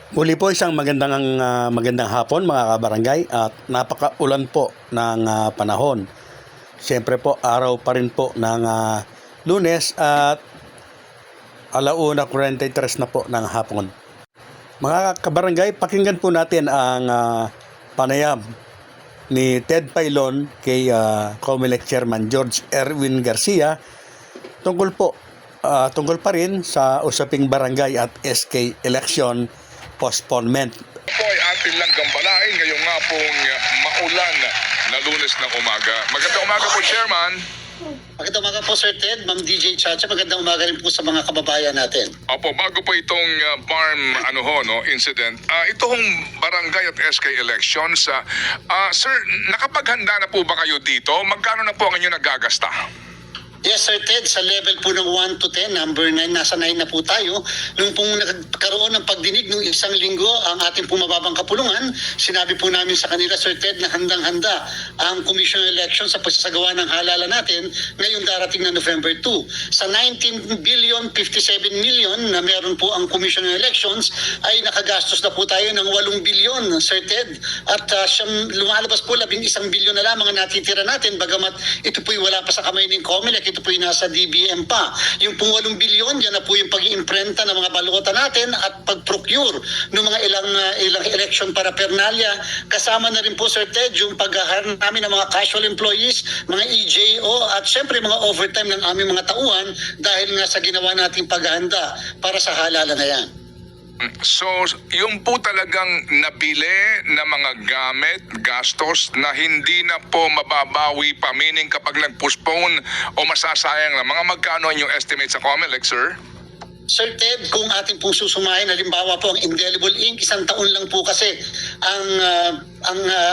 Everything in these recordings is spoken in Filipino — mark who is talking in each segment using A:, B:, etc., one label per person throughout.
A: Muli po isang magandang hapon mga kabarangay at napakaulan po ng panahon. Siyempre po araw pa rin po ng Lunes at 1:43 na po ng hapon. Mga kabarangay, pakinggan po natin ang panayam ni Ted Pailon kay COMELEC Chairman George Erwin Garcia tungkol pa rin sa usaping barangay at SK election postponement.
B: Po ay atin lang gambalain ngayong nga pong maulan na Lunes ng umaga. Magandang umaga po, Chairman.
C: Magandang umaga po, Sir Ted, Ma'am DJ Chacha. Magandang umaga rin po sa mga kababayan natin.
B: Opo, bago po itong farm incident, itong barangay at SK elections, sir, nakapaghanda na po ba kayo dito? Magkano na po ang inyo nagagasta?
C: Yes, Sir Ted, sa level po ng 1 to 10, number 9, nasa 9 na po tayo. Nung pong nagkaroon ng pagdinig nung isang linggo ang ating pumababang kapulungan, sinabi po namin sa kanila, Sir Ted, na handang-handa ang Commission on Elections sa pagsasagawa ng halala natin ngayong darating na November 2. Sa 19 billion 57 million na meron po ang Commission on Elections, ay nakagastos na po tayo ng 8 billion, Sir Ted. At lumalabas po 11 billion na lamang ang natitira natin, bagamat ito po'y wala pa sa kamay ng COMELEC, ito po yung nasa DBM pa. Yung pong 8 bilyon, yan na po yung pag-iimprenta ng mga balota natin at pag-procure ng mga ilang election paraphernalia. Kasama na rin po, Sir Ted, yung pag-hire namin ng mga casual employees, mga EJO, at syempre mga overtime ng aming mga tauhan dahil nga sa ginawa nating paghahanda para sa halala na yan.
B: So, yung po talagang nabili na mga gamit, gastos na hindi na po mababawi pa, meaning kapag nag-postpone o masasayang na, mga magkano yung estimate sa COMELEC, sir?
C: Sir Ted, kung ating pong susumahin, halimbawa po ang indelible ink, 1 taon lang po kasi ang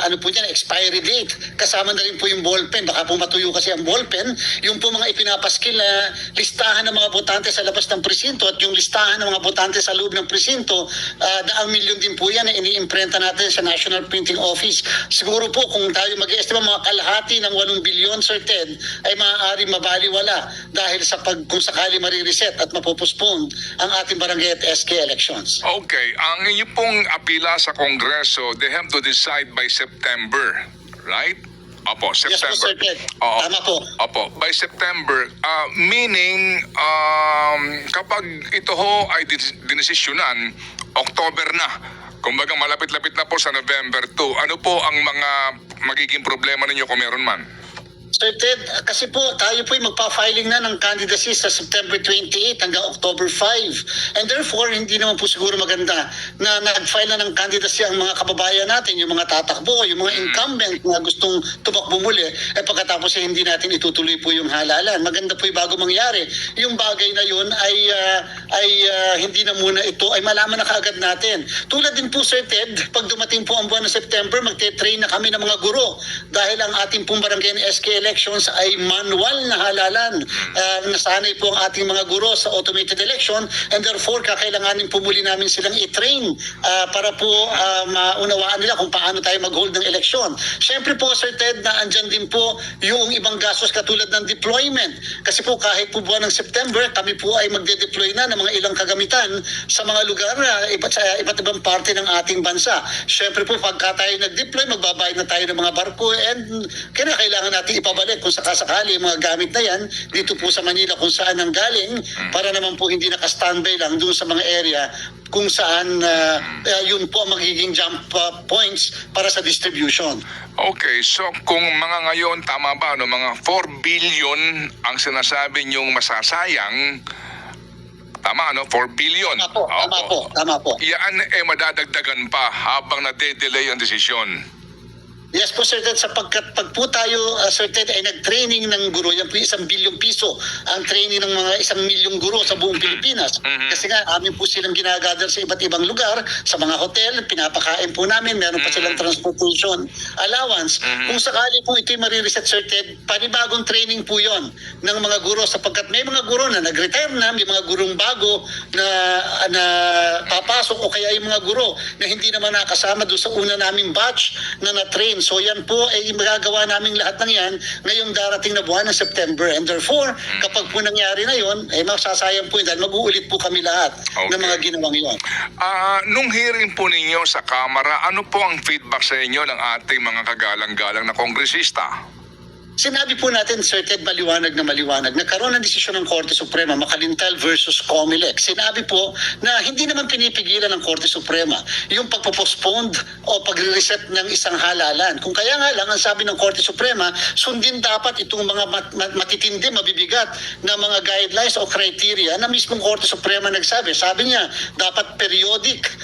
C: ano po niyan, expiry date. Kasama na rin po yung ballpen. Baka po matuyo kasi ang ballpen. Yung po mga ipinapaskil na listahan ng mga botante sa labas ng presinto at yung listahan ng mga botante sa loob ng presinto, 2 milyon din po yan na iniimprenta natin sa National Printing Office. Siguro po kung tayo mag-estima mga kalahati ng 8 bilyon, Sir Ted, ay maaaring mabaliwala dahil sa kung sakali marireset at mapopospone ang ating barangay at SK elections.
B: Okay, ang inyo pong apila sa Kongreso, they have to decide by September, right? Opo,
C: Yes po,
B: September.
C: Sir Ted.
B: Oo.
C: Tama po.
B: Opo, by September, meaning kapag ito ho ay dinesisyonan, October na. Kumbaga malapit-lapit na po sa November 2. Ano po ang mga magiging problema ninyo kung meron man?
C: Sir Ted, kasi po tayo po magpa-filing na ng candidacy sa September 28 hanggang October 5. And therefore, hindi naman po siguro maganda na nag-file na ng candidacy ang mga kababayan natin, yung mga tatakbo, yung mga incumbent na gustong tumakbo muli, pagkatapos hindi natin itutuloy po yung halalan. Maganda po yung bago mangyari. Yung bagay na yun ay hindi na muna ito, ay malaman na kaagad natin. Tulad din po, Sir Ted, pag dumating po ang buwan ng September, magte-train na kami ng mga guro dahil ang ating pong barangay SK elections ay manual na halalan. Nasanay po ang ating mga guro sa automated election and therefore kakailanganin po muli namin silang i-train para po maunawaan nila kung paano tayo mag-hold ng eleksyon. Siyempre po, Sir Ted, na andyan din po yung ibang gastos katulad ng deployment. Kasi po kahit po buwan ng September, kami po ay magde-deploy na ng mga ilang kagamitan sa mga lugar na iba't ibang parte ng ating bansa. Siyempre po pagka tayo nag-deploy, magbabayad na tayo ng mga barko and kailangan natin ipabalik kung sakasakali yung mga gamit na yan dito po sa Manila kung saan ang galing para naman po hindi naka-standby lang doon sa mga area kung saan yun po ang magiging jump points para sa distribution.
B: Okay, so kung mga ngayon, tama ba, mga 4 billion ang sinasabi niyong masasayang, tama, 4 billion.
C: Tama po.
B: Yan madadagdagan pa habang nade-delay ang desisyon.
C: Yes po, Sir Ted, sapagkat pag po tayo, Sir Ted, ay nag-training ng guro, yan po 1 bilyong piso ang training ng mga 1 milyong guro sa buong Pilipinas. Kasi nga, amin po silang ginagather sa iba't ibang lugar, sa mga hotel, pinapakain po namin, meron pa silang transportation allowance. Kung sakali po ito'y marireset, Sir Ted, panibagong training po yon ng mga guro, sapagkat may mga guro na nag-retire na, may mga gurong bago na papasok o kaya yung mga guro na hindi naman nakasama doon sa una naming batch na na-train So yan po ay magagawa namin lahat ng yan ngayong darating na buwan ng September. And therefore, kapag po nangyari na yon, masasayang po yun dahil mag-uulit po kami lahat ng mga ginawang yon.
B: Nung hearing po ninyo sa Kamara, ano po ang feedback sa inyo ng ating mga kagalang-galang na kongresista?
C: Sinabi po natin, Sir Ted, maliwanag na maliwanag. Nagkaroon ng desisyon ng Korte Suprema, Makalintal versus Comelec. Sinabi po na hindi naman pinipigilan ng Korte Suprema yung pagpopostpone o pagre-reset ng isang halalan. Kung kaya nga lang, ang sabi ng Korte Suprema, sundin dapat itong mga matitindi, mabibigat na mga guidelines o criteria na mismong Korte Suprema nagsabi. Sabi niya, dapat periodic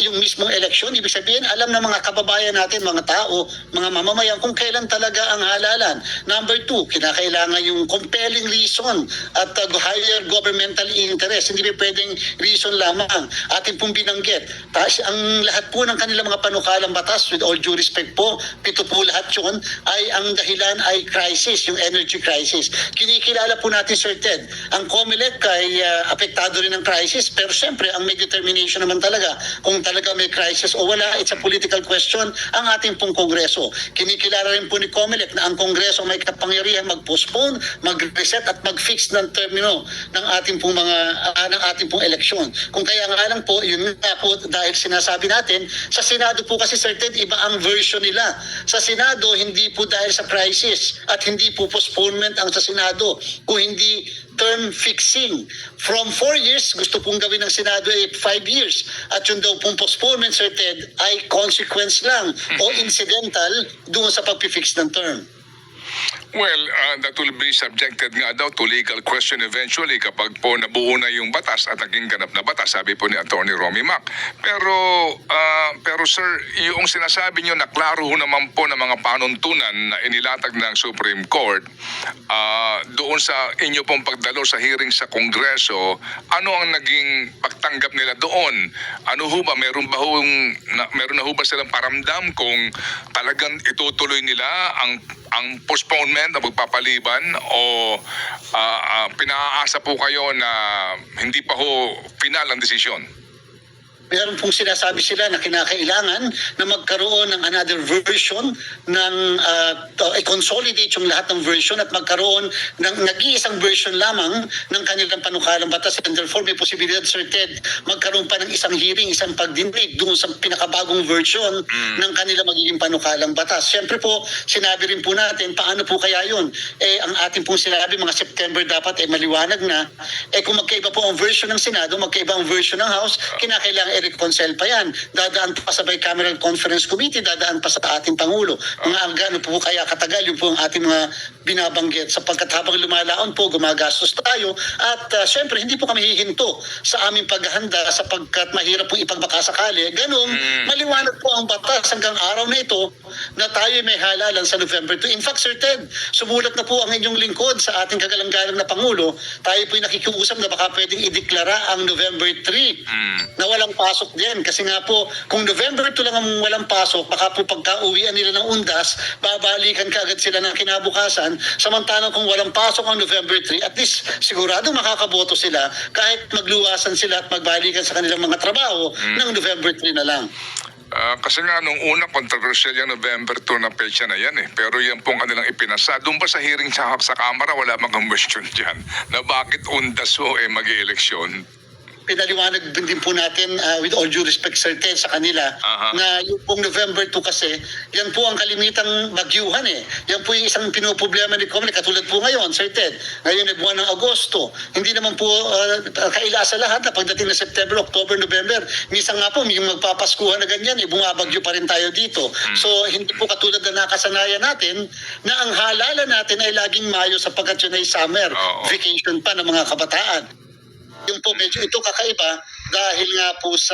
C: yung mismong eleksyon. Ibig sabihin, alam ng mga kababayan natin, mga tao, mga mamamayan, kung kailan talaga ang halalan. Number 2, kinakailangan yung compelling reason at higher governmental interest. Hindi pa pwedeng reason lamang. Atin pong binanggit. Ang lahat po ng kanilang mga panukalang batas, with all due respect po, 7 po lahat yun, ay ang dahilan ay crisis, yung energy crisis. Kinikilala po natin, Sir Ted, ang Comelec ay apektado rin ng crisis, pero siyempre, ang may determination naman talaga, kung talaga may crisis o wala, it's a political question, ang ating pong Kongreso. Kinikilala rin po ni Comelec na ang Kongreso may kapangyarihan mag-postpone, mag-reset at mag-fix ng termino ng ating pong eleksyon. Kung kaya nga lang po, yun nga po dahil sinasabi natin, sa Senado po kasi certain iba ang version nila. Sa Senado, hindi po dahil sa crisis at hindi po postponement ang sa Senado, kung hindi term fixing. From 4 years, gusto pong gawin ng Senado ay 5 years. At yun daw pong postponement, Sir Ted, ay consequence lang o incidental doon sa pag-fix ng term.
B: Well, that will be subjected nga daw to legal question eventually kapag po nabuo na yung batas at naging ganap na batas, sabi po ni Attorney Romy Mac. Pero sir, yung sinasabi nyo na klaro ho naman po ng mga panuntunan na inilatag ng Supreme Court doon sa inyo pong pagdalo sa hearing sa Kongreso, ano ang naging pagtanggap nila doon? Ano ho ba? Meron na ho ba silang paramdam kung talagang itutuloy nila ang postponement na magpapaliban o pinaasa po kayo na hindi pa ho final ang desisyon?
C: Meron pong sinasabi sila na kinakailangan na magkaroon ng another version ng i-consolidate yung lahat ng version at magkaroon ng nag-iisang version lamang ng kanilang panukalang batas, and therefore may posibilidad, Sir Ted, magkaroon pa ng isang hearing, isang pagdinig doon sa pinakabagong version ng kanilang magiging panukalang batas. Siyempre po, sinabi rin po natin, paano po kaya yun? Ang ating pong sinabi, mga September dapat maliwanag na. Kung magkaiba po ang version ng Senado, magkaiba ang version ng House, kinakailangan i-reconcile pa yan. Dadaan pa sa Bicameral Conference Committee, dadaan pa sa ating Pangulo. Mga gano po kaya katagal yung po ang ating mga binabanggit, sapagkat habang lumalaon po, gumagastos tayo at syempre hindi po kami hihinto sa aming paghahanda sapagkat mahirap pong ipagbakasakali. Ganun, maliwanag po ang batas hanggang araw na ito na tayo may halalan sa November 2. In fact, Sir Ted, sumulat na po ang inyong lingkod sa ating kagalang-galang na Pangulo. Tayo po'y nakikiusap na baka pwedeng ideklara ang November 3 na walang pasok din. Kasi nga po, kung November 2 lang ang walang pasok, baka po pagka-uwian nila ng undas, babalikan kaagad sila ng kinabukasan. Samantalang kung walang pasok ang November 3, at least sigurado makakaboto sila kahit magluwasan sila at magbalikan sa kanilang mga trabaho ng November 3 na lang.
B: Kasi nga nung una controversial yung November 2 na pecha na yan pero yan pong kanilang ipinasa. Doon ba sa hearing sa Kamara wala mga question dyan na bakit undas ho mag-i-eleksyon?
C: Pinaliwanag din po natin with all due respect, Sir Ted, sa kanila na yung pong November 2 kasi, yan po ang kalimitang bagyuhan Yan po yung isang pinoproblema ni Comelec. Katulad po ngayon, Sir Ted, ngayon ay buwan ng Agosto. Hindi naman po kailasa lahat na pagdating na September, October, November. Minsan nga po, yung magpapaskuhan na ganyan, bumabagyo pa rin tayo dito. So, hindi po katulad na nakasanayan natin na ang halala natin ay laging Mayo sapagkat yun ay summer vacation pa ng mga kabataan. Yung po medyo ito kakaiba dahil nga po sa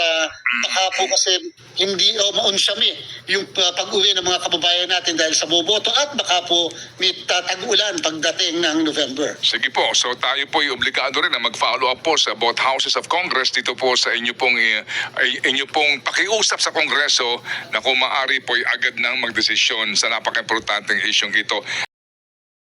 C: baka po kasi hindi maunsyami yung pag-uwi ng mga kababayan natin dahil sa boboto at baka po may tag-ulan pagdating ng November.
B: Sige po, so tayo po ay obligado rin na mag-follow up po sa both houses of Congress dito po sa inyo pong pakiusap sa Kongreso na kung maaari po ay agad nang magdesisyon sa napaka-importanteng isyong ito.